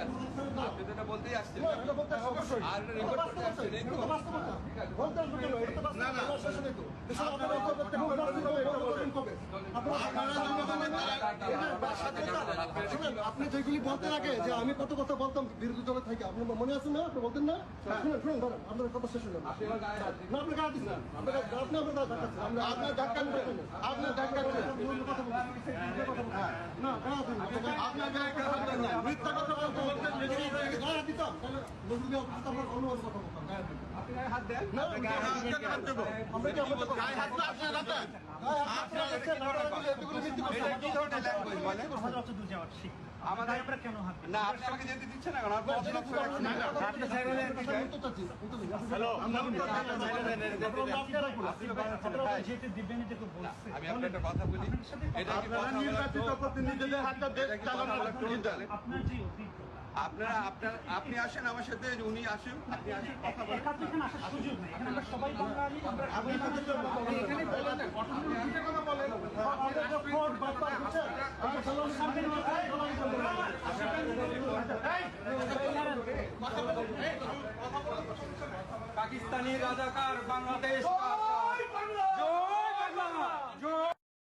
আপনি তো এটা বলতেই আসছেন আর রিপোর্ট করতে আসছেন এই তো আপনি যেগুলি বলতে লাগে যে আমি কত কথা বলতাম বিরোধী দলে থেকে আপনি মনে আছেন না? আপনি বলতেন না? শুনুন ধরেন আপনার কথা শেষ হলো না, আপনি গাড়ি দিচ্ছেন, আপনার ধাক্কা আপনার ধাক্কা না মিথ্যা কথা বলতেন দিতাম তাহলে অনুমান কথা বলতাম হাত দেন আমাকে যেতে দিচ্ছে না আমি আপনার একটা কথা বলি, এটা নির্বাচিত প্রতিনিধিদের হাতে আপনারা আপনি আসেন আমার সাথে, উনি আসেন, আপনি আসেন কথা পাকিস্তানি রাজাকার বাংলাদেশ